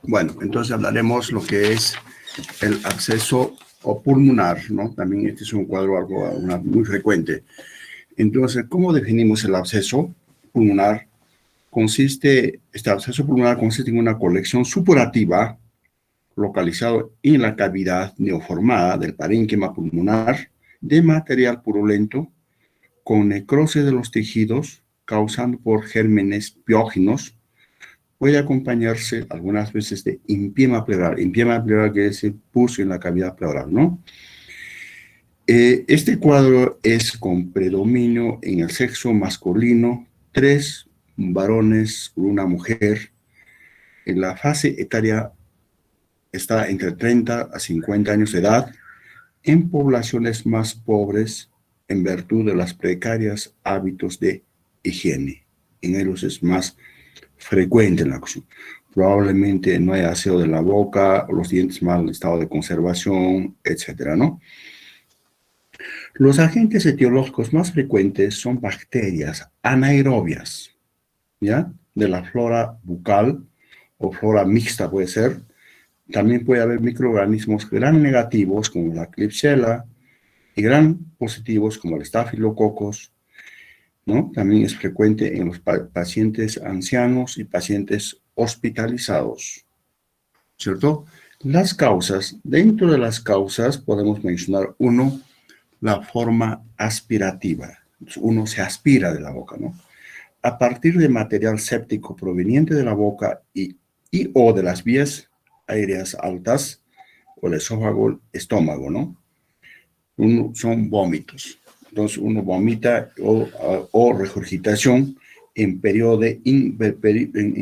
Bueno, entonces hablaremos lo que es el absceso o pulmonar, ¿no? También este es un cuadro muy frecuente. Entonces, ¿cómo definimos el absceso pulmonar? Este absceso pulmonar consiste en una colección supurativa localizado en la cavidad neoformada del parénquima pulmonar de material purulento con necrosis de los tejidos causando por gérmenes piógenos. Puede acompañarse algunas veces de empiema pleural. Empiema pleural quiere decir pus en la cavidad pleural, ¿no? Este cuadro es con predominio en el sexo masculino, 3 varones, una mujer. En la fase etaria está entre 30 a 50 años de edad, en poblaciones más pobres en virtud de las precarias hábitos de higiene. En ellos es más frecuente la acción. Probablemente no hay aseo de la boca, los dientes mal estado de conservación, etcétera, ¿no? Los agentes etiológicos más frecuentes son bacterias anaerobias, ¿ya? De la flora bucal o flora mixta puede ser. También puede haber microorganismos gram negativos como la Klebsiella y gram positivos como el Staphylococcus, ¿no? También es frecuente en los pacientes ancianos y pacientes hospitalizados, ¿cierto? Las causas, dentro de las causas podemos mencionar uno, la forma aspirativa. Uno se aspira de la boca, ¿no? A partir de material séptico proveniente de la boca y o de las vías aéreas altas o el esófago, estómago, ¿no? Son vómitos. Entonces uno vomita o regurgitación en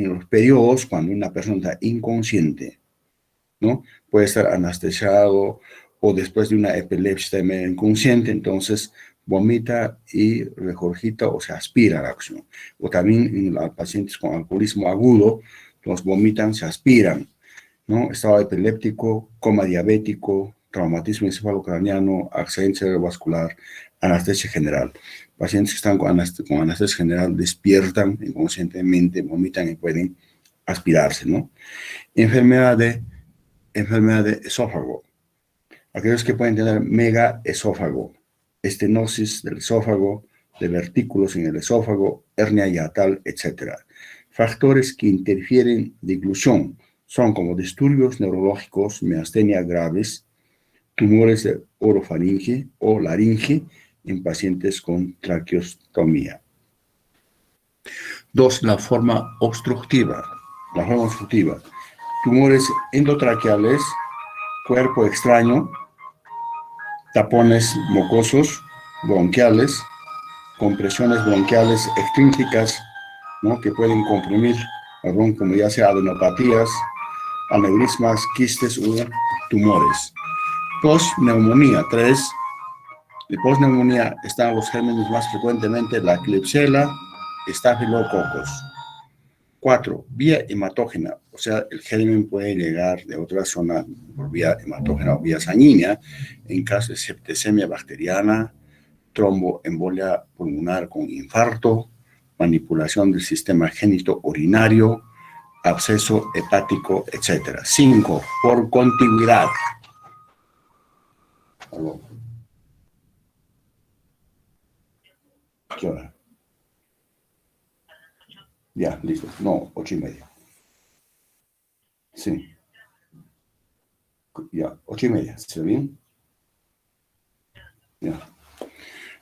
los periodos cuando una persona está inconsciente, ¿no? Puede estar anestesiado o después de una epilepsia también inconsciente, entonces vomita y regurgita o se aspira a la acción. O también en los pacientes con alcoholismo agudo, los vomitan, se aspiran, ¿no? Estado epiléptico, coma diabético, traumatismo encefalocraniano, accidente cerebrovascular, anestesia general. Pacientes que están con anestesia general despiertan inconscientemente, vomitan y pueden aspirarse, ¿no? Enfermedad de esófago. Aquellos que pueden tener megaesófago, estenosis del esófago, divertículos en el esófago, hernia hiatal, etc. Factores que interfieren de inclusión son como disturbios neurológicos, miastenia graves, tumores de orofaringe o laringe en pacientes con traqueostomía. 2. La forma obstructiva. Tumores endotraqueales, cuerpo extraño, tapones mucosos, bronquiales, compresiones bronquiales extrínsecas, ¿no? Que pueden comprimir el bronco, como ya sea adenopatías, aneurismas, quistes u tumores. Postneumonía. 3. De postneumonía están los gérmenes más frecuentemente, la Klebsiella, Staphylococcus. 4. Vía hematógena, o sea, el germen puede llegar de otra zona por vía hematógena o vía sanguínea en caso de septicemia bacteriana, tromboembolia pulmonar con infarto, manipulación del sistema genito-urinario, absceso hepático, etc. 5. Por contigüidad. ¿Qué hora? Ya, listo. No, 8:30. Sí. Ya, 8:30. ¿Está bien? Ya.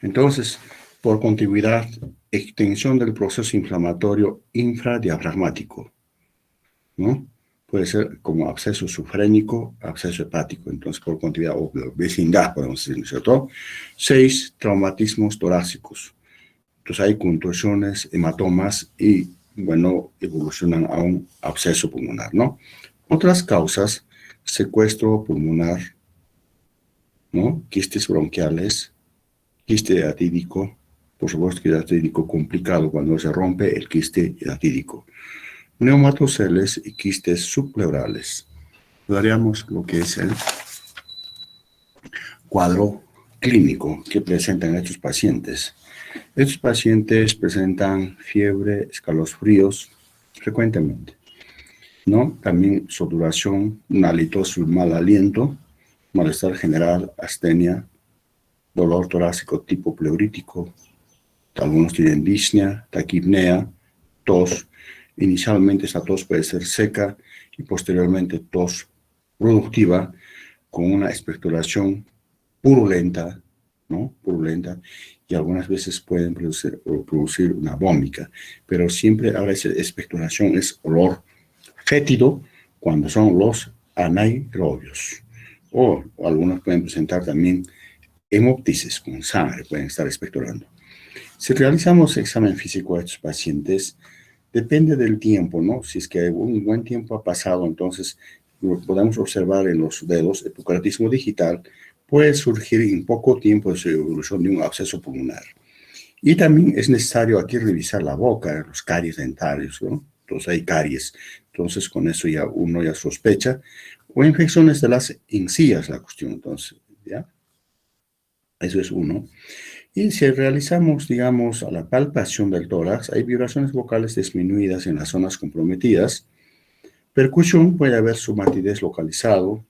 Entonces, por contigüidad, extensión del proceso inflamatorio infradiafragmático, ¿no? Puede ser como absceso sufrénico, absceso hepático, entonces por contigüidad o vecindad, podemos decir, ¿cierto? 6. Traumatismos torácicos. Entonces hay contusiones, hematomas y, bueno, evolucionan a un absceso pulmonar, ¿no? Otras causas, secuestro pulmonar, ¿no? Quistes bronquiales, quiste hidatídico, por supuesto que hidatídico complicado cuando se rompe el quiste hidatídico. Neumatoceles y quistes subpleurales. Daríamos lo que es el cuadro clínico que presentan estos pacientes. Estos pacientes presentan fiebre, escalofríos frecuentemente. ¿no? También sudoración, una halitosis, mal aliento, malestar general, astenia, dolor torácico tipo pleurítico, algunos tienen disnea, taquipnea, tos. Inicialmente esta tos puede ser seca y posteriormente tos productiva con una expectoración purulenta, ¿no? Purulenta, y algunas veces pueden producir una vómica, pero siempre ahora esa expectoración es olor fétido cuando son los anaerobios. O algunos pueden presentar también hemoptisis con sangre, pueden estar expectorando. Si realizamos examen físico a estos pacientes, depende del tiempo, ¿no? Si es que un buen tiempo ha pasado, entonces podemos observar en los dedos el epocardismo digital puede surgir en poco tiempo de su evolución de un absceso pulmonar. Y también es necesario aquí revisar la boca, los caries dentarios, ¿no? Entonces hay caries. Entonces con eso ya uno ya sospecha. O infecciones de las encías, la cuestión. Entonces, ¿ya? Eso es uno. Y si realizamos, digamos, a la palpación del tórax, hay vibraciones vocales disminuidas en las zonas comprometidas. Percusión, puede haber somatidez localizado.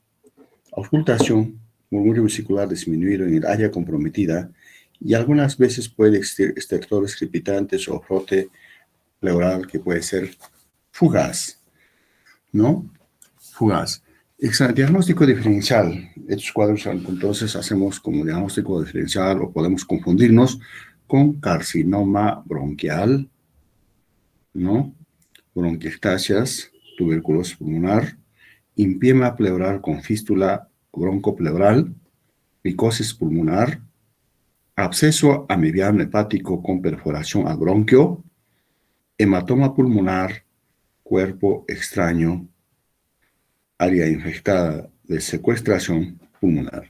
Auscultación, murmullo vesicular disminuido en el área comprometida. Y algunas veces puede existir estertores crepitantes o frote pleural que puede ser fugaz, ¿no? Fugaz. Diagnóstico diferencial. Estos cuadros, entonces, hacemos como diagnóstico diferencial o podemos confundirnos con carcinoma bronquial, ¿no? Bronquiectasias, tuberculosis pulmonar, empiema pleural con fístula broncopleural, picosis pulmonar, absceso amibiano hepático con perforación al bronquio, hematoma pulmonar, cuerpo extraño, área infectada de secuestración pulmonar.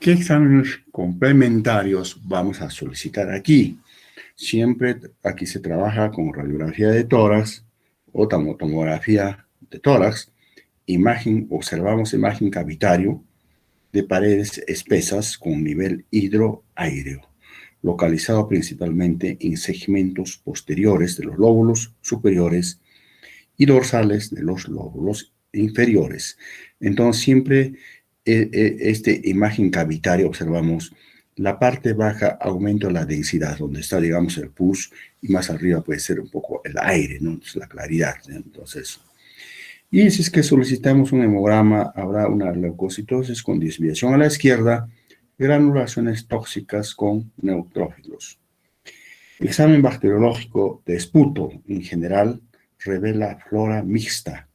¿Qué exámenes complementarios vamos a solicitar aquí? Siempre aquí se trabaja con radiografía de tórax o tomografía de tórax, observamos imagen cavitario de paredes espesas con nivel hidroaéreo, localizado principalmente en segmentos posteriores de los lóbulos superiores y dorsales de los lóbulos inferiores. Entonces, siempre esta imagen cavitaria observamos la parte baja aumenta la densidad, donde está, digamos, el pus, y más arriba puede ser un poco el aire, ¿no? Entonces, la claridad, ¿no? Entonces, y si es que solicitamos un hemograma, habrá una leucocitosis con desviación a la izquierda, granulaciones tóxicas con neutrófilos. Examen bacteriológico de esputo, en general, revela flora mixta.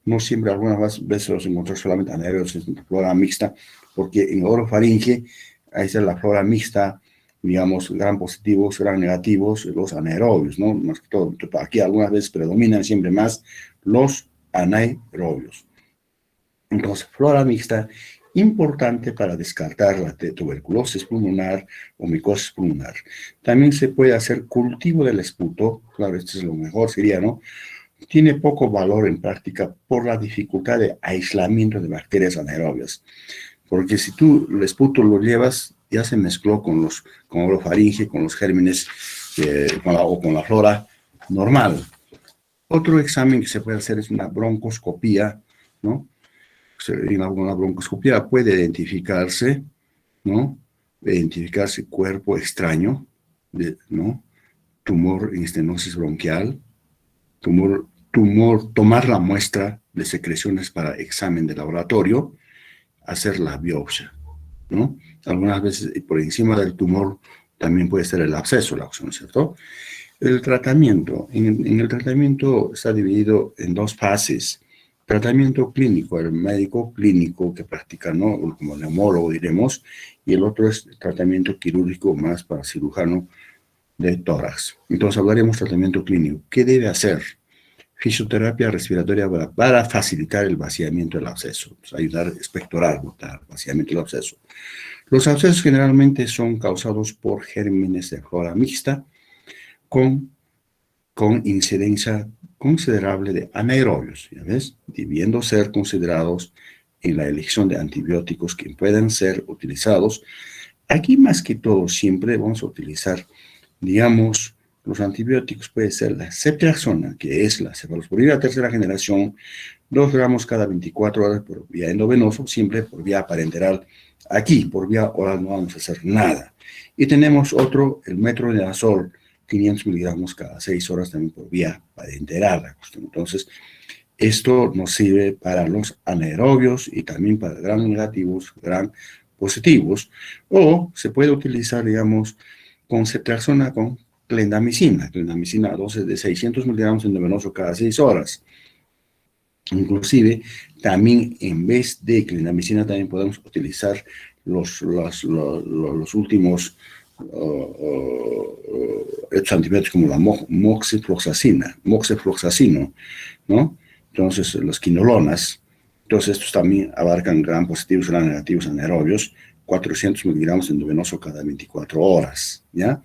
No siempre, algunas veces los encontramos solamente anaerobios en flora mixta, porque en orofaringe, ahí está la flora mixta, digamos, gran positivos, gran negativos, los anaerobios, ¿no? Más que todo, aquí algunas veces predominan siempre más los anaerobios. Entonces, flora mixta, importante para descartar la tuberculosis pulmonar o micosis pulmonar. También se puede hacer cultivo del esputo, claro, esto es lo mejor, sería, ¿no? Tiene poco valor en práctica por la dificultad de aislamiento de bacterias anaerobias. Porque si tú el esputo lo llevas, ya se mezcló con orofaringe, con los gérmenes o con la flora normal. Otro examen que se puede hacer es una broncoscopía, ¿no? En alguna broncoscopía puede identificarse, ¿no? Identificarse cuerpo extraño, ¿no? Tumor en estenosis bronquial, tomar la muestra de secreciones para examen de laboratorio, hacer la biopsia, ¿no? Algunas veces por encima del tumor también puede ser el absceso, la opción, ¿cierto? El tratamiento, en el tratamiento está dividido en dos fases. Tratamiento clínico, el médico clínico que practica, ¿no? Como neumólogo diremos, y el otro es tratamiento quirúrgico más para cirujano de tórax. Entonces hablaremos de tratamiento clínico. ¿Qué debe hacer? Fisioterapia respiratoria para facilitar el vaciamiento del absceso, pues ayudar a expectorar el vaciamiento del absceso. Los abscesos generalmente son causados por gérmenes de flora mixta con incidencia considerable de anaerobios, ¿ya ves? Debiendo ser considerados en la elección de antibióticos que puedan ser utilizados. Aquí más que todo siempre vamos a utilizar, digamos, los antibióticos puede ser la ceftriaxona, que es la cefalosporina tercera generación, 2 gramos cada 24 horas por vía endovenoso, siempre por vía parenteral. Aquí, por vía oral, no vamos a hacer nada. Y tenemos otro, el metronidazol, 500 miligramos cada 6 horas también por vía parenteral. Entonces, esto nos sirve para los anaerobios y también para gram negativos, gram positivos. O se puede utilizar, digamos, con ceftriaxona con clindamicina a dosis de 600 miligramos endovenoso cada 6 horas. Inclusive, también en vez de clindamicina, también podemos utilizar los últimos estos antibióticos como la moxifloxacino, ¿no? Entonces, las quinolonas. Entonces, estos también abarcan gram positivos, gram negativos anaerobios, 400 miligramos endovenoso cada 24 horas, ¿ya?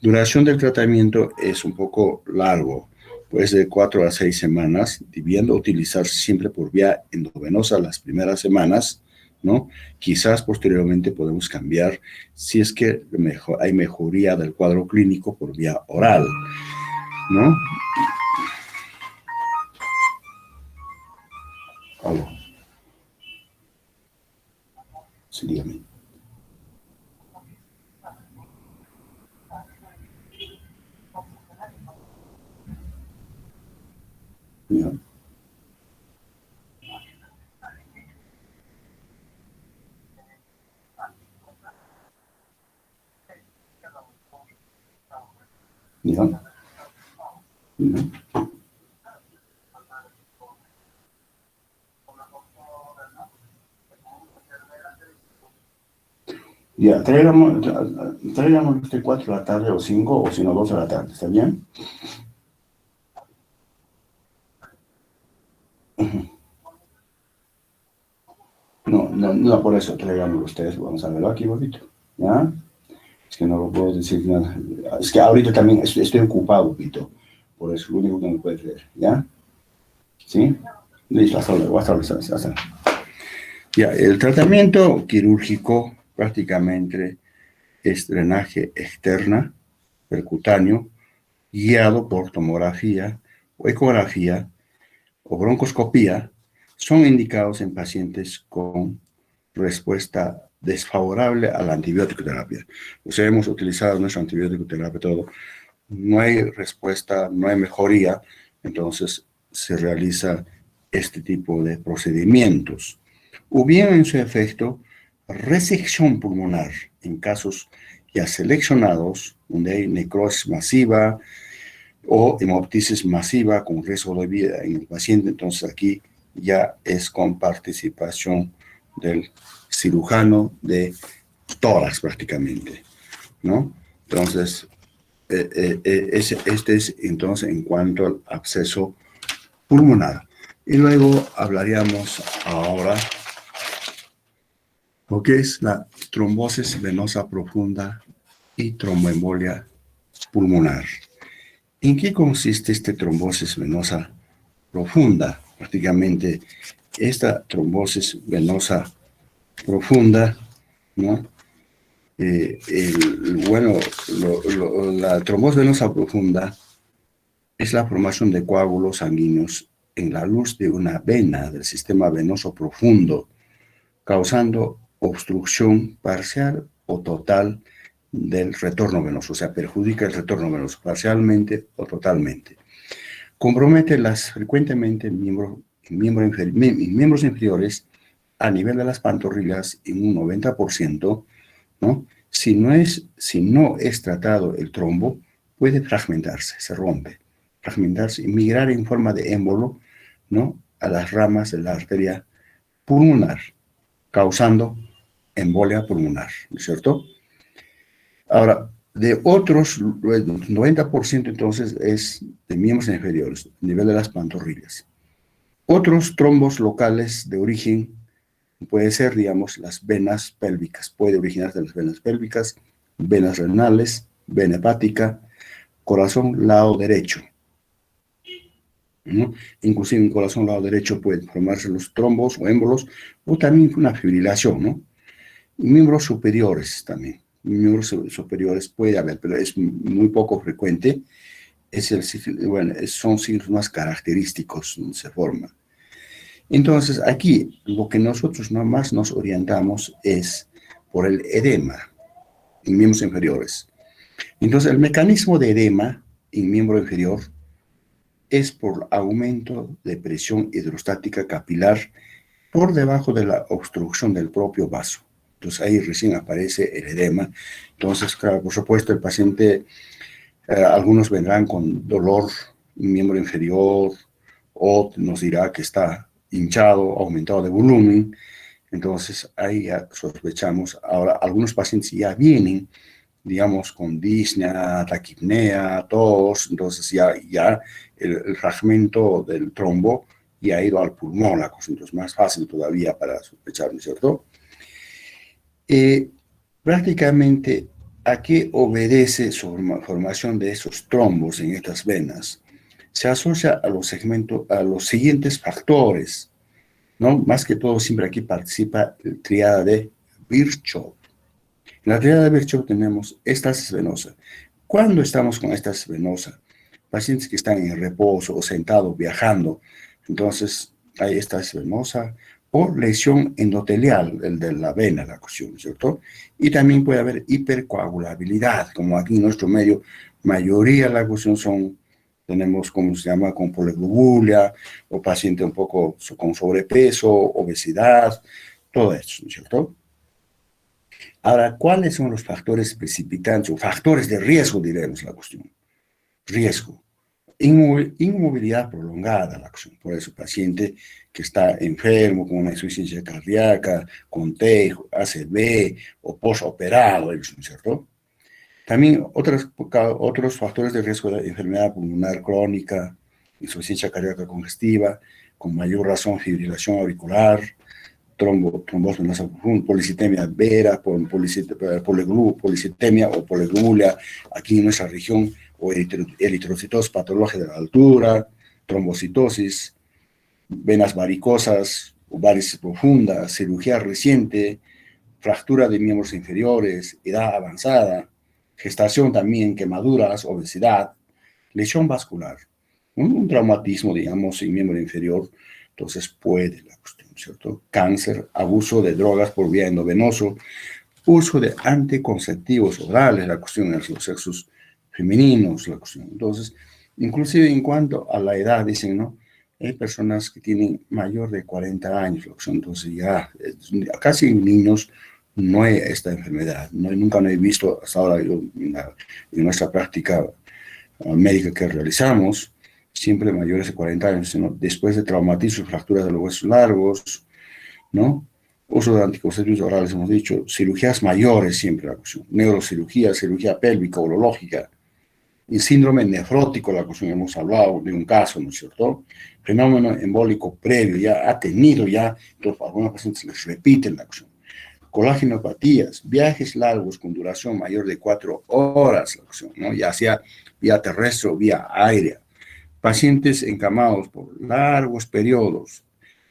Duración del tratamiento es un poco largo, pues de 4 a 6 semanas, debiendo utilizarse siempre por vía endovenosa las primeras semanas, ¿no? Quizás posteriormente podemos cambiar si es que hay mejoría del cuadro clínico por vía oral, ¿no? Aló. Sí, dígame. ¿Ya? ¿Ya? ¿Ya? Ya, tráigamos usted 4 de la tarde o 5 o si no 2 de la tarde, ¿está bien? No, no, no, por eso tráiganlo ustedes, vamos a verlo aquí, bonito, ¿ya? Es que no lo puedo decir nada. Es que ahorita también estoy ocupado, Pito, por eso, lo único que me puede creer, ¿ya? ¿Sí? Listo, hasta luego, hasta luego. Ya, el tratamiento quirúrgico prácticamente es drenaje externa, percutáneo, guiado por tomografía o ecografía o broncoscopía, son indicados en pacientes con respuesta desfavorable a la antibiótico terapia. O sea, hemos utilizado nuestra antibiótico terapia todo, no hay respuesta, no hay mejoría, entonces se realiza este tipo de procedimientos. O bien en su efecto, resección pulmonar en casos ya seleccionados, donde hay necrosis masiva o hemoptisis masiva con riesgo de vida en el paciente. Entonces aquí ya es con participación del cirujano de tórax prácticamente, ¿no? Entonces, este es entonces en cuanto al absceso pulmonar. Y luego hablaríamos ahora lo que es la trombosis venosa profunda y tromboembolia pulmonar. ¿En qué consiste esta trombosis venosa profunda? Prácticamente esta trombosis venosa profunda, ¿no? Bueno, la trombosis venosa profunda es la formación de coágulos sanguíneos en la luz de una vena del sistema venoso profundo, causando obstrucción parcial o total del retorno venoso, o sea, perjudica el retorno venoso parcialmente o totalmente. Compromete frecuentemente miembros inferiores a nivel de las pantorrillas en un 90%, ¿no? Si no es tratado el trombo, puede fragmentarse, se rompe, fragmentarse y migrar en forma de émbolo, ¿no? A las ramas de la arteria pulmonar, causando embolia pulmonar, ¿no es cierto? Ahora, de otros, el 90% entonces es de miembros inferiores, a nivel de las pantorrillas. Otros trombos locales de origen puede ser, digamos, las venas pélvicas, puede originarse de las venas pélvicas, venas renales, vena hepática, corazón lado derecho, ¿no? Inclusive en corazón lado derecho pueden formarse los trombos o émbolos, o también una fibrilación, ¿no? Y miembros superiores también, miembros superiores puede haber, pero es muy poco frecuente. Bueno, son signos más característicos, se forman. Entonces, aquí lo que nosotros más nos orientamos es por el edema en miembros inferiores. Entonces, el mecanismo de edema en miembro inferior es por aumento de presión hidrostática capilar por debajo de la obstrucción del propio vaso. Entonces, ahí recién aparece el edema. Entonces, claro, por supuesto, el paciente, algunos vendrán con dolor en miembro inferior o nos dirá que está hinchado, aumentado de volumen. Entonces, ahí ya sospechamos. Ahora, algunos pacientes ya vienen, digamos, con disnea, taquipnea, tos, entonces ya el fragmento del trombo ya ha ido al pulmón, la cosa entonces más fácil todavía para sospechar, ¿no es cierto? Eh, Prácticamente, ¿a qué obedece su formación de esos trombos en estas venas? Se asocia a los segmentos, a los siguientes factores, ¿no? Más que todo, siempre aquí participa el triada de Virchow. En la triada de Virchow tenemos estasis venosa. ¿Cuándo estamos con estasis venosa? Pacientes que están en reposo o sentados viajando, entonces hay estasis venosa por lesión endotelial, el de la vena, la cuestión, ¿cierto? Y también puede haber hipercoagulabilidad, como aquí en nuestro medio, mayoría de la cuestión tenemos, como se llama, con poliglobulia, o paciente un poco con sobrepeso, obesidad, todo eso, ¿cierto? Ahora, ¿cuáles son los factores precipitantes o factores de riesgo, diremos la cuestión? Riesgo. Inmovilidad prolongada, la cuestión. Por eso, paciente que está enfermo, con una insuficiencia cardíaca, con TEI, ACV o postoperado, ¿no es cierto? También otros factores de riesgo de enfermedad pulmonar crónica, insuficiencia cardíaca congestiva, con mayor razón fibrilación auricular, trombosis venosa profunda, policitemia vera, policitemia o poliglulia aquí en nuestra región, o eritrocitosis patológica de la altura, trombocitosis, venas varicosas o varices profundas, cirugía reciente, fractura de miembros inferiores, edad avanzada, gestación también, quemaduras, obesidad, lesión vascular, un traumatismo, digamos, en miembro inferior, entonces puede la cuestión, ¿cierto? Cáncer, abuso de drogas por vía endovenoso, uso de anticonceptivos orales, la cuestión en los sexos femeninos, la cuestión. Entonces, inclusive en cuanto a la edad, dicen, ¿no? Hay personas que tienen mayor de 40 años, la cuestión, entonces ya casi en niños no hay esta enfermedad. Nunca no he visto hasta ahora yo, en nuestra práctica médica que realizamos, siempre mayores de 40 años, sino después de traumatismos, fracturas de los huesos largos, ¿no? Uso de anticonceptivos orales, hemos dicho, cirugías mayores siempre la cuestión, neurocirugía, cirugía pélvica, urológica, y síndrome nefrótico, la cuestión hemos hablado de un caso, ¿no es cierto? Fenómeno embólico previo, ya ha tenido ya, entonces a algunos pacientes les repiten la cuestión. Colagenopatías, viajes largos con duración mayor de 4 horas, ¿no? Ya sea vía terrestre o vía aérea, pacientes encamados por largos periodos,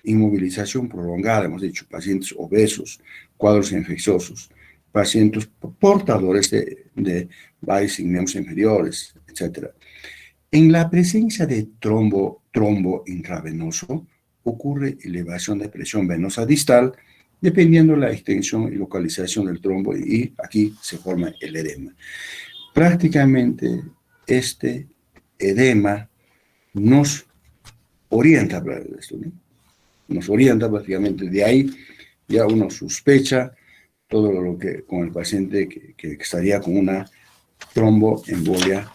inmovilización prolongada, hemos dicho, pacientes obesos, cuadros infecciosos, pacientes portadores de varios miembros inferiores, etc. En la presencia de trombo intravenoso, ocurre elevación de presión venosa distal, dependiendo de la extensión y localización del trombo, y aquí se forma el edema. Prácticamente este edema nos orienta para esto, ¿no? Nos orienta prácticamente, de ahí ya uno sospecha todo lo que con el paciente que estaría con una tromboembolia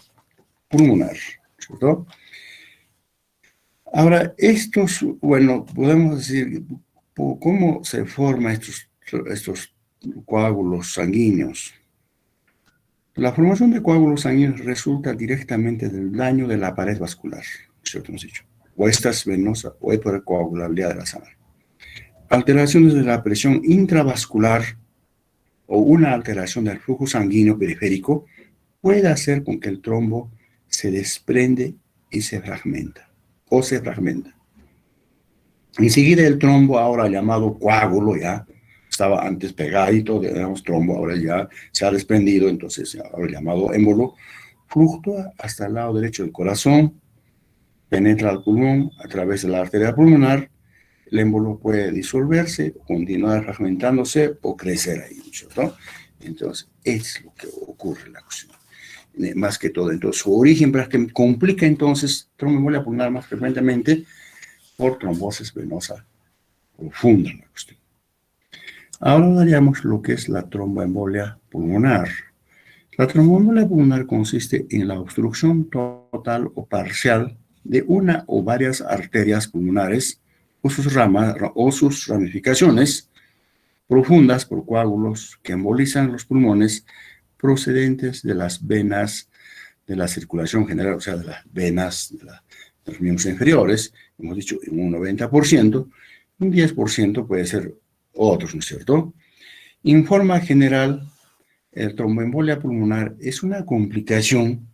pulmonar, ¿cierto? Ahora, bueno, podemos decir, ¿cómo se forman estos coágulos sanguíneos? La formación de coágulos sanguíneos resulta directamente del daño de la pared vascular, ¿cierto? Hemos dicho, o estasis venosa o hipercoagulabilidad de la sangre. Alteraciones de la presión intravascular o una alteración del flujo sanguíneo periférico puede hacer con que el trombo se desprende y se fragmenta, o se fragmenta. Enseguida el trombo, ahora llamado coágulo ya, estaba antes pegadito, digamos, trombo, ahora ya se ha desprendido, entonces ahora llamado émbolo, fluctúa hasta el lado derecho del corazón, penetra al pulmón a través de la arteria pulmonar. El émbolo puede disolverse, continuar fragmentándose o crecer ahí, ¿cierto? Entonces, es lo que ocurre en la cuestión. Más que todo, entonces, su origen prácticamente complica entonces tromboembolia pulmonar más frecuentemente por trombosis venosa profunda en la cuestión. Ahora hablaríamos lo que es la tromboembolia pulmonar. La tromboembolia pulmonar consiste en la obstrucción total o parcial de una o varias arterias pulmonares o sus ramas o sus ramificaciones profundas por coágulos que embolizan los pulmones procedentes de las venas de la circulación general, o sea, de las venas de los miembros inferiores, hemos dicho en un 90%, un 10% puede ser otros, ¿no es cierto? En forma general, el tromboembolia pulmonar es una complicación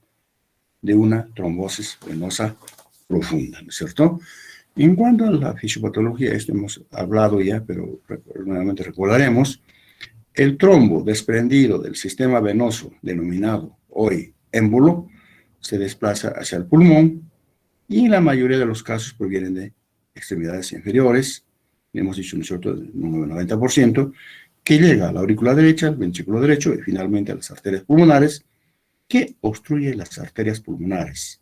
de una trombosis venosa profunda, ¿no es cierto? En cuanto a la fisiopatología, esto hemos hablado ya, pero nuevamente recordaremos, el trombo desprendido del sistema venoso, denominado hoy émbolo, se desplaza hacia el pulmón y en la mayoría de los casos provienen de extremidades inferiores, hemos dicho, ¿no es cierto?, del 90%, que llega a la aurícula derecha, al ventrículo derecho y finalmente a las arterias pulmonares, que obstruye las arterias pulmonares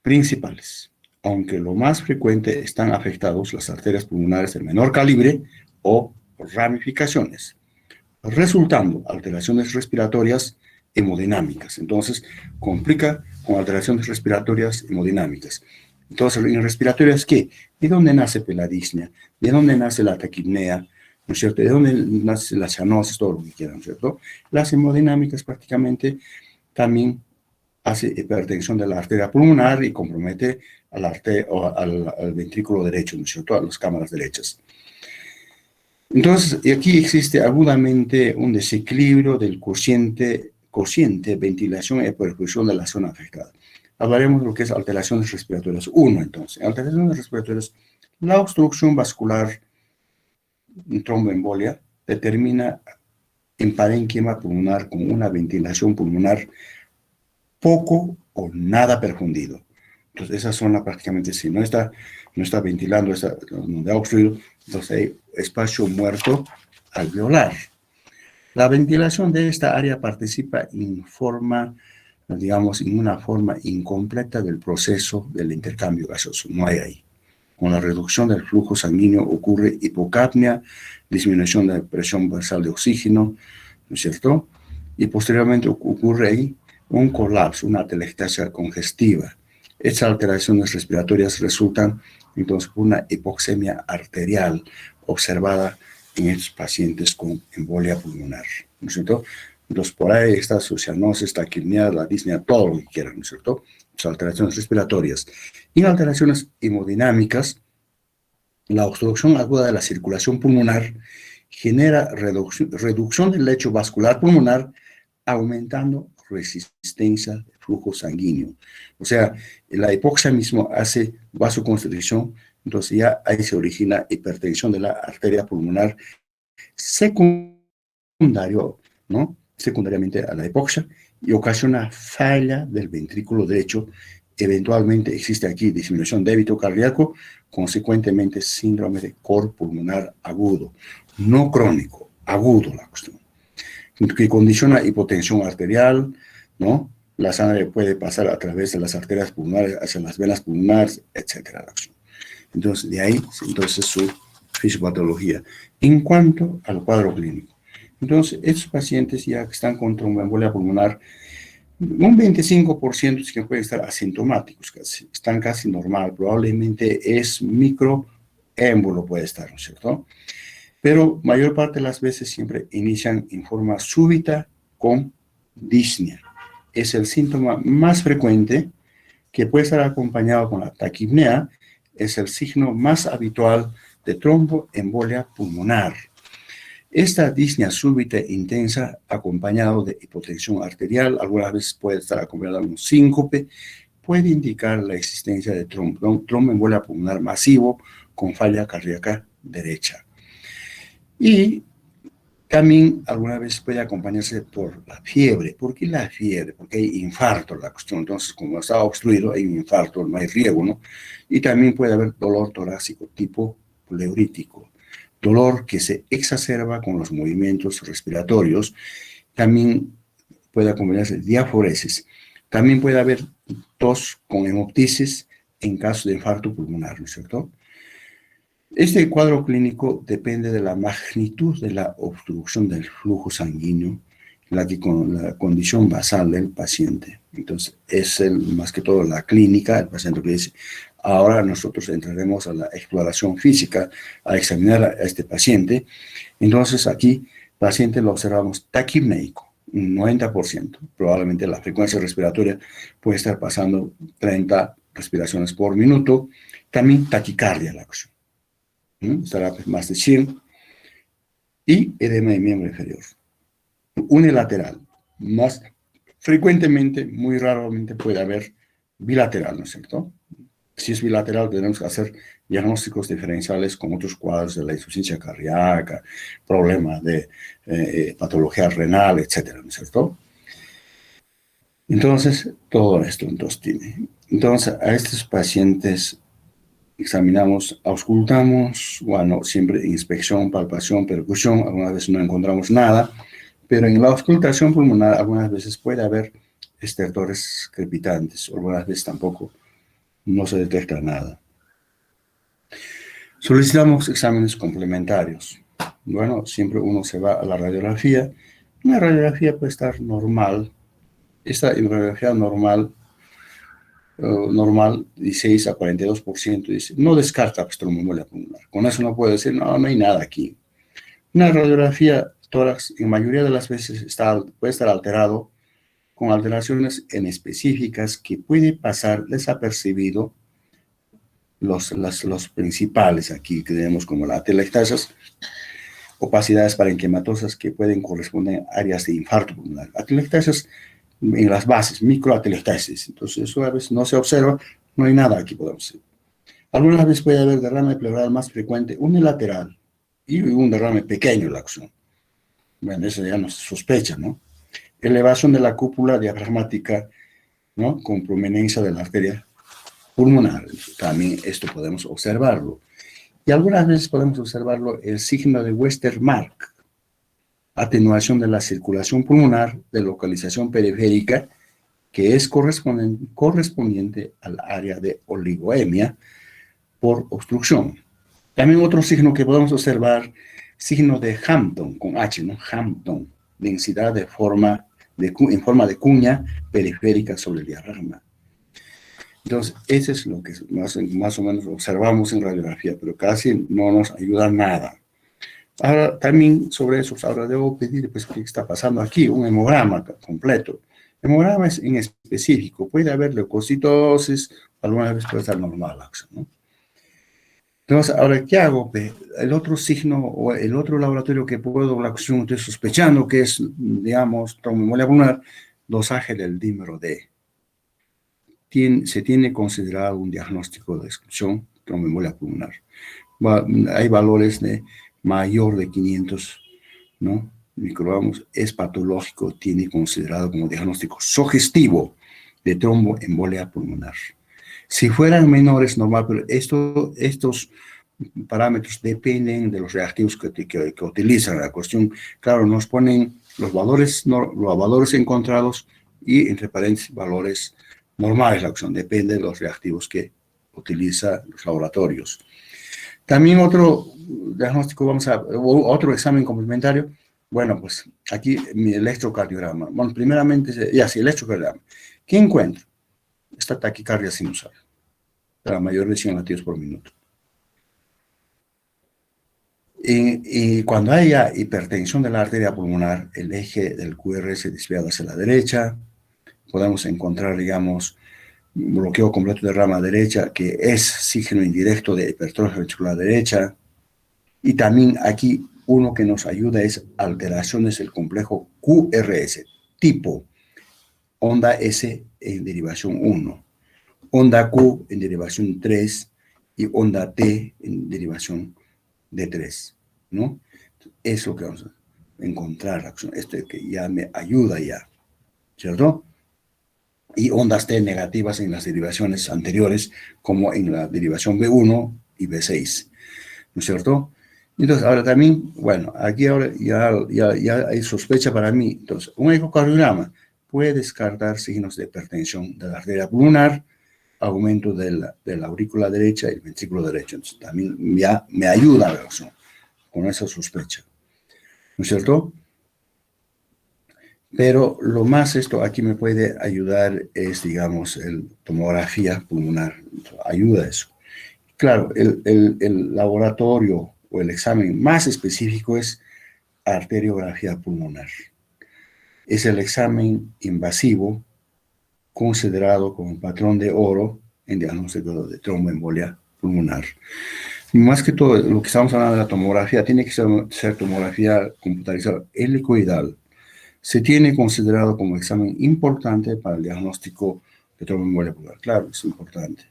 principales, aunque lo más frecuente están afectados las arterias pulmonares de menor calibre o ramificaciones, resultando alteraciones respiratorias hemodinámicas. Entonces, complica con alteraciones respiratorias hemodinámicas. Entonces, en respiratorias, ¿qué? ¿De dónde nace la disnea? ¿De dónde nace la taquipnea? ¿No es cierto? ¿De dónde nace la cianosis? Todo lo que quieran, ¿no es cierto? Las hemodinámicas prácticamente también hace hipertensión de la arteria pulmonar y compromete al ventrículo derecho, ¿no es cierto?, a las cámaras derechas. Entonces, aquí existe agudamente un desequilibrio del cociente ventilación y perfusión de la zona afectada. Hablaremos de lo que es alteraciones respiratorias. Uno, entonces, alteraciones respiratorias. La obstrucción vascular, tromboembolia, determina en parénquima pulmonar con una ventilación pulmonar poco o nada perfundido. Entonces, esa zona prácticamente, si no está ventilando, donde ha obstruido, entonces hay espacio muerto alveolar. La ventilación de esta área participa en una forma incompleta del proceso del intercambio gaseoso. No hay ahí. Con la reducción del flujo sanguíneo ocurre hipocapnia, disminución de la presión basal de oxígeno, ¿no es cierto? Y posteriormente ocurre ahí un colapso, una atelectasia congestiva. Estas alteraciones respiratorias resultan entonces por una hipoxemia arterial observada en estos pacientes con embolia pulmonar, ¿no es cierto? Entonces, por ahí está su cianosis, taquipnea, la disnea, todo lo que quieran, ¿no es cierto? Las alteraciones respiratorias. Y en alteraciones hemodinámicas, la obstrucción aguda de la circulación pulmonar genera reducción del lecho vascular pulmonar, aumentando resistencia de flujo sanguíneo. O sea, la hipoxia mismo hace vasoconstricción, entonces ya ahí se origina hipertensión de la arteria pulmonar secundario, ¿no? Secundariamente a la hipoxia y ocasiona falla del ventrículo derecho. Eventualmente existe aquí disminución de débito cardíaco, consecuentemente síndrome de cor pulmonar agudo, no crónico, agudo la cuestión, que condiciona hipotensión arterial, ¿no? La sangre puede pasar a través de las arterias pulmonares hacia las venas pulmonares, etcétera. Entonces, de ahí, entonces, su fisiopatología. En cuanto al cuadro clínico, entonces, estos pacientes ya que están con tromboembolia pulmonar, un 25% es que pueden estar asintomáticos, están casi normal, probablemente es microémbolo puede estar, ¿no es cierto? Pero mayor parte de las veces siempre inician en forma súbita con disnea. Es el síntoma más frecuente que puede estar acompañado con la taquipnea, es el signo más habitual de tromboembolia pulmonar. Esta disnea súbita e intensa, acompañado de hipotensión arterial, algunas veces puede estar acompañada de un síncope, puede indicar la existencia de tromboembolia pulmonar masivo con falla cardíaca derecha. Y también alguna vez puede acompañarse por la fiebre. ¿Por qué la fiebre? Porque hay infarto la cuestión. Entonces, como está obstruido, hay un infarto, no hay riego, ¿no? Y también puede haber dolor torácico tipo pleurítico, dolor que se exacerba con los movimientos respiratorios. También puede acompañarse diaforesis. También puede haber tos con hemoptisis en caso de infarto pulmonar, ¿no es cierto? Este cuadro clínico depende de la magnitud de la obstrucción del flujo sanguíneo, con la condición basal del paciente. Entonces, es más que todo la clínica, el paciente que dice, ahora nosotros entraremos a la exploración física, a examinar a este paciente. Entonces, aquí, paciente lo observamos taquipneico, un 90%. Probablemente la frecuencia respiratoria puede estar pasando 30 respiraciones por minuto. También taquicardia la cuestión. Estará más de 100, y edema de miembro inferior. Unilateral, más frecuentemente, muy raramente puede haber bilateral, ¿no es cierto? Si es bilateral, tenemos que hacer diagnósticos diferenciales con otros cuadros de la insuficiencia cardíaca, problemas de patología renal, etcétera, ¿no es cierto? Entonces, todo esto entonces tiene. Entonces, a estos pacientes examinamos, auscultamos, bueno, siempre inspección, palpación, percusión, algunas veces no encontramos nada, pero en la auscultación pulmonar algunas veces puede haber estertores crepitantes, algunas veces tampoco no se detecta nada. Solicitamos exámenes complementarios. Bueno, siempre uno se va a la radiografía. Una radiografía puede estar normal. Esta radiografía normal, 16 a 42%, dice, no descarta tromboembolia pulmonar. Con eso no puede decir, no, no hay nada aquí. Una radiografía tórax, en mayoría de las veces, puede estar alterado con alteraciones en específicas que puede pasar desapercibido los principales aquí que tenemos como la atelectasias, opacidades parenquimatosas que pueden corresponder a áreas de infarto pulmonar. Atelectasias en las bases, microatelectasis. Entonces, eso a veces no se observa, no hay nada aquí, podemos decir. Algunas veces puede haber derrame pleural más frecuente unilateral y un derrame pequeño en la acción. Bueno, eso ya no se sospecha, ¿no? Elevación de la cúpula diafragmática, ¿no? Con prominencia de la arteria pulmonar. También esto podemos observarlo. Y algunas veces podemos observarlo el signo de Westermarck, atenuación de la circulación pulmonar de localización periférica, que es correspondiente al área de oligoemia por obstrucción. También otro signo que podemos observar, signo de Hampton, con H, ¿no? Hampton, densidad en forma de cuña periférica sobre el diafragma. Entonces, eso es lo que más o menos observamos en radiografía, pero casi no nos ayuda nada. Ahora, también sobre eso, ahora debo pedir, pues, qué está pasando aquí, un hemograma completo. Hemograma es en específico, puede haber leucocitosis, algunas veces puede estar normal, ¿no? Entonces, ahora, ¿qué hago? El otro signo o el otro laboratorio que puedo, la cuestión estoy sospechando que es, digamos, tromboembolia pulmonar, dosaje del dímero D. Se tiene considerado un diagnóstico de exclusión tromboembolia pulmonar. Hay valores de mayor de 500, ¿no? Microgramos, es patológico, tiene considerado como diagnóstico sugestivo de tromboembolia pulmonar. Si fueran menores, normal, pero estos parámetros dependen de los reactivos que utilizan. La cuestión, claro, nos ponen los valores encontrados y, entre paréntesis, valores normales. La cuestión depende de los reactivos que utilizan los laboratorios. También otro diagnóstico, otro examen complementario. Bueno, pues aquí mi electrocardiograma. Bueno, primeramente, sí, electrocardiograma. ¿Qué encuentro? Esta taquicardia sinusal, la mayor de 100 latidos por minuto. Y cuando haya hipertensión de la arteria pulmonar, el eje del QR se desvía hacia la derecha. Podemos encontrar, digamos, bloqueo completo de rama derecha, que es signo indirecto de hipertrofia ventricular derecha. Y también aquí uno que nos ayuda es alteraciones del complejo QRS, tipo onda S en derivación 1, onda Q en derivación 3 y onda T en derivación D3. ¿no? Es lo que vamos a encontrar, este que ya me ayuda ya, ¿cierto? Y ondas T negativas en las derivaciones anteriores, como en la derivación B1 y B6, ¿no es cierto? Entonces, ahora también, bueno, aquí ahora ya hay sospecha para mí. Entonces, un ecocardiograma puede descartar signos de hipertensión de la arteria pulmonar, aumento de la aurícula derecha y el ventrículo derecho. Entonces, también ya me ayuda, ¿no? Con esa sospecha, ¿no es cierto? Pero lo más esto aquí me puede ayudar es, digamos, el tomografía pulmonar. Ayuda eso. Claro, el laboratorio o el examen más específico es arteriografía pulmonar. Es el examen invasivo considerado como patrón de oro en diagnóstico de tromboembolia pulmonar. Más que todo, lo que estamos hablando de la tomografía, tiene que ser tomografía computarizada helicoidal. Se tiene considerado como examen importante para el diagnóstico de tromboembolia pulmonar. Claro, es importante,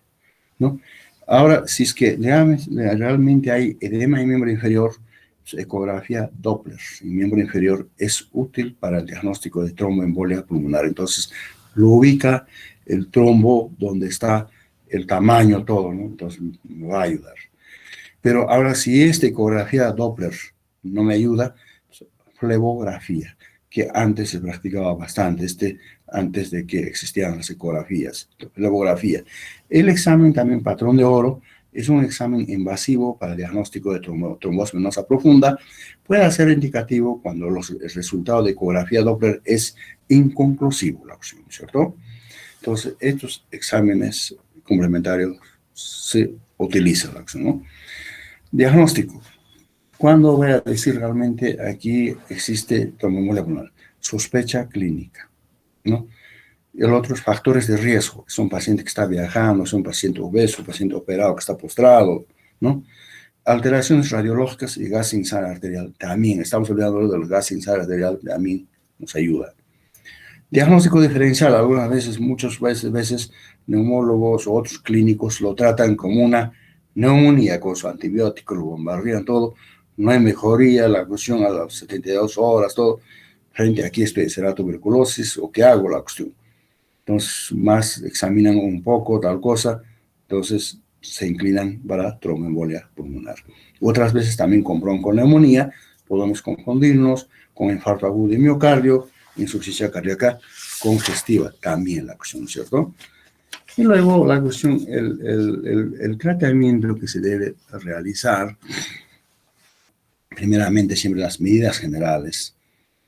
¿no? Ahora, si es que realmente hay edema en miembro inferior, ecografía Doppler en miembro inferior es útil para el diagnóstico de tromboembolia pulmonar. Entonces, lo ubica el trombo donde está el tamaño, todo, ¿no? Entonces, me va a ayudar. Pero ahora, si esta ecografía Doppler no me ayuda, flebografía, que antes se practicaba bastante, antes de que existieran las ecografías, flebografía. El examen también patrón de oro es un examen invasivo para el diagnóstico de trombosis venosa profunda. Puede ser indicativo cuando el resultado de ecografía Doppler es inconclusivo, ¿cierto? Entonces, estos exámenes complementarios se utilizan, ¿no? Diagnóstico. ¿Cuándo voy a decir realmente aquí existe tromboembolia pulmonar? Sospecha clínica, ¿no? Y el otro es factores de riesgo. Es un paciente que está viajando, es un paciente obeso, un paciente operado que está postrado, ¿no? Alteraciones radiológicas y gas sin sangre arterial. También estamos hablando del gas sin sangre arterial, también nos ayuda. Diagnóstico diferencial. Algunas veces, muchas veces, neumólogos o otros clínicos lo tratan como una neumonía con su antibiótico, lo bombardean todo. No hay mejoría, la cuestión a las 72 horas, todo. Frente aquí será tuberculosis o qué hago la cuestión. Entonces, más examinan un poco tal cosa, entonces se inclinan para tromboembolia pulmonar. Otras veces también con bronconeumonía, podemos confundirnos con infarto agudo de miocardio, insuficiencia cardíaca congestiva, también la cuestión, ¿cierto? Y luego la cuestión, el tratamiento que se debe realizar, primeramente siempre las medidas generales.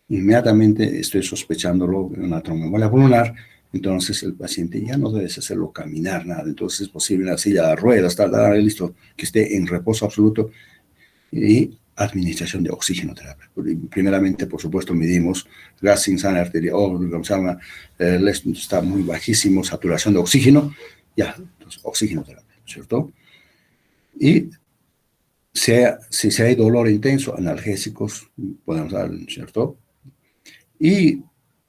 Inmediatamente estoy sospechándolo de una tromboembolia pulmonar, entonces el paciente ya no debes hacerlo caminar, nada. Entonces es posible una silla de ruedas, listo, que esté en reposo absoluto y administración de oxígeno terapia. Primeramente, por supuesto, medimos gas sin sangre arterial, o como se llama, está muy bajísimo, saturación de oxígeno, ya, entonces oxígeno terapia, ¿cierto? Y si hay dolor intenso, analgésicos, podemos dar, ¿cierto? Y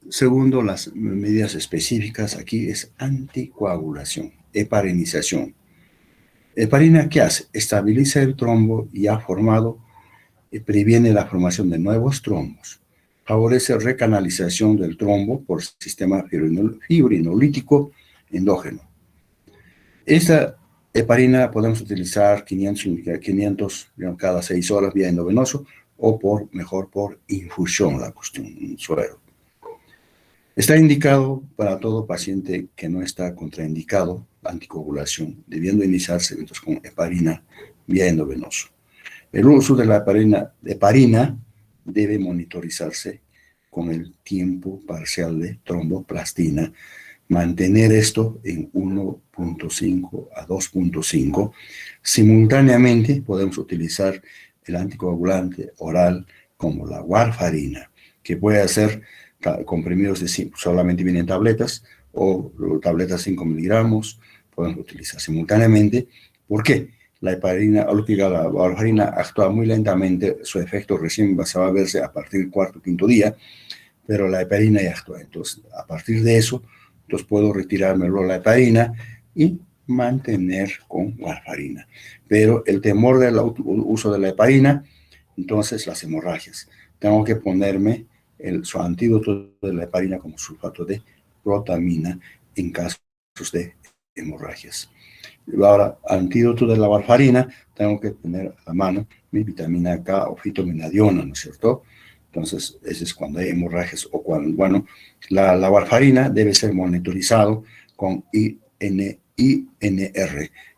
segundo, las medidas específicas aquí es anticoagulación, heparinización. Heparina, ¿qué hace? Estabiliza el trombo ya formado y previene la formación de nuevos trombos. Favorece recanalización del trombo por sistema fibrinolítico endógeno. Esta heparina podemos utilizar 500 cada 6 horas vía endovenoso o mejor por infusión, la cuestión, suero. Está indicado para todo paciente que no está contraindicado la anticoagulación, debiendo iniciarse entonces con heparina vía endovenoso. El uso de la heparina debe monitorizarse con el tiempo parcial de tromboplastina, mantener esto en 1.5 a 2.5. Simultáneamente podemos utilizar el anticoagulante oral como la warfarina, que puede ser comprimidos solamente vienen tabletas o tabletas 5 miligramos, podemos utilizar simultáneamente. ¿Por qué? La heparina, la warfarina actúa muy lentamente, su efecto recién se va a verse a partir del cuarto o quinto día, pero la heparina ya actúa. Entonces, a partir de eso, entonces puedo retirarme la heparina y mantener con warfarina. Pero el temor del uso de la heparina entonces las hemorragias. Tengo que ponerme su antídoto de la heparina como sulfato de protamina en casos de hemorragias. Ahora, antídoto de la warfarina, tengo que tener a la mano mi vitamina K o fitomenadiona, ¿no es cierto? Entonces, ese es cuando hay hemorragias o cuando, bueno, la warfarina debe ser monitorizado con INR,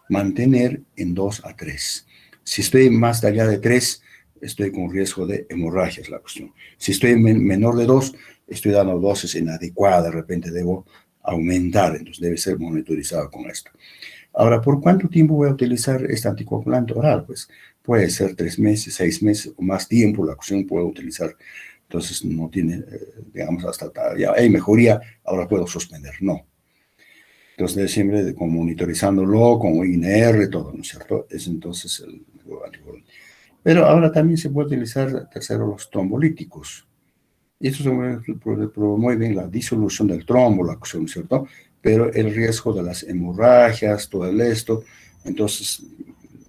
mantener en 2 a 3. Si estoy más allá de 3, estoy con riesgo de hemorragias, la cuestión. Si estoy menor de 2, estoy dando dosis inadecuadas, de repente debo aumentar, entonces debe ser monitorizado con esto. Ahora, ¿por cuánto tiempo voy a utilizar este anticoagulante oral? Pues puede ser 3 meses, 6 meses o más tiempo, la cuestión puedo utilizar. Entonces, no tiene, digamos, hasta ya hay mejoría, ahora puedo suspender. No. Entonces, siempre monitorizándolo con INR, todo, ¿no es cierto? Es entonces el anticoagulante. Pero ahora también se puede utilizar, tercero, los trombolíticos. Y eso promueve la disolución del trombo, la cuestión, ¿no es cierto? Pero el riesgo de las hemorragias, todo esto, entonces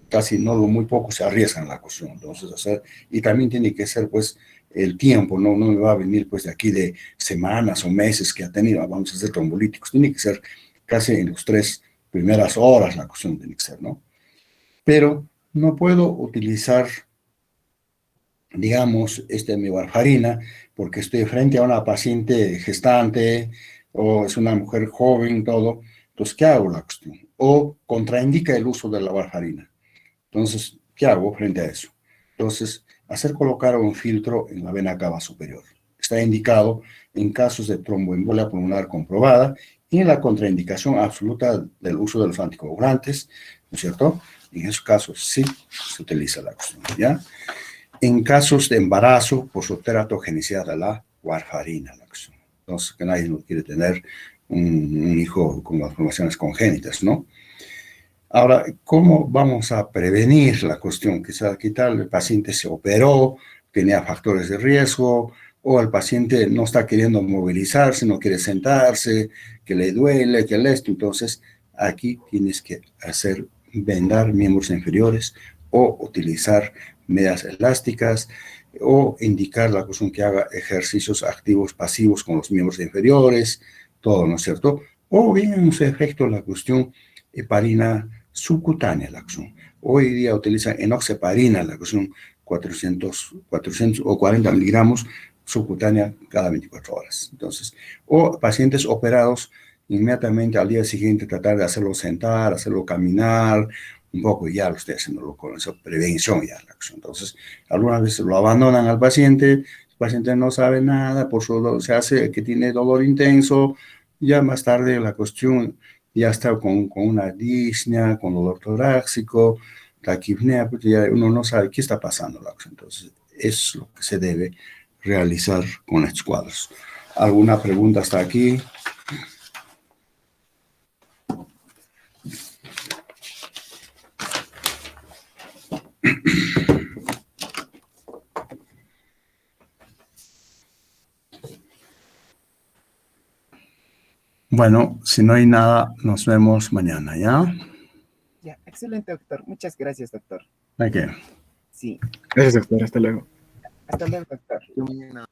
casi no, muy poco se arriesgan la cuestión. Entonces, y también tiene que ser, pues, el tiempo, no me va a venir, pues, de aquí de semanas o meses que ha tenido, vamos a hacer trombolíticos, tiene que ser casi en las 3 primeras horas la cuestión tiene que ser, ¿no? Pero no puedo utilizar, digamos, mi warfarina, porque estoy frente a una paciente gestante o es una mujer joven, todo. Entonces, ¿qué hago la cuestión? O contraindica el uso de la warfarina. Entonces, ¿qué hago frente a eso? Entonces, hacer colocar un filtro en la vena cava superior. Está indicado en casos de tromboembolia pulmonar comprobada y en la contraindicación absoluta del uso de los anticoagulantes, ¿no es cierto? En esos casos sí se utiliza la cuestión, ¿ya? En casos de embarazo por su teratogenicidad de la warfarina. Entonces, que nadie no quiere tener un hijo con malformaciones congénitas, ¿no? Ahora, ¿cómo vamos a prevenir la cuestión? Quizá quitar el paciente se operó, tenía factores de riesgo, o el paciente no está queriendo movilizarse, no quiere sentarse, que le duele, que le esto. Entonces, aquí tienes que vendar miembros inferiores o utilizar medias elásticas o indicar la cuestión que haga ejercicios activos pasivos con los miembros inferiores, todo, ¿no es cierto? O bien en su efecto la cuestión heparina subcutánea, la cuestión. Hoy día utilizan enoxaparina, la cuestión 400 o 40 miligramos subcutánea cada 24 horas. Entonces, o pacientes operados, inmediatamente al día siguiente tratar de hacerlo sentar, hacerlo caminar, un poco, y ya lo estoy haciendo con esa prevención ya. Entonces, algunas veces lo abandonan al paciente, el paciente no sabe nada, por su se hace que tiene dolor intenso, ya más tarde la cuestión ya está con una disnea, con dolor torácico, taquipnea, porque ya uno no sabe qué está pasando. Entonces, es lo que se debe realizar con estos cuadros. ¿Alguna pregunta hasta aquí? Bueno, si no hay nada, nos vemos mañana, ¿ya? Ya, excelente, doctor. Muchas gracias, doctor. ¿De qué? Sí. Gracias, doctor. Hasta luego. Hasta luego, doctor. Yo mañana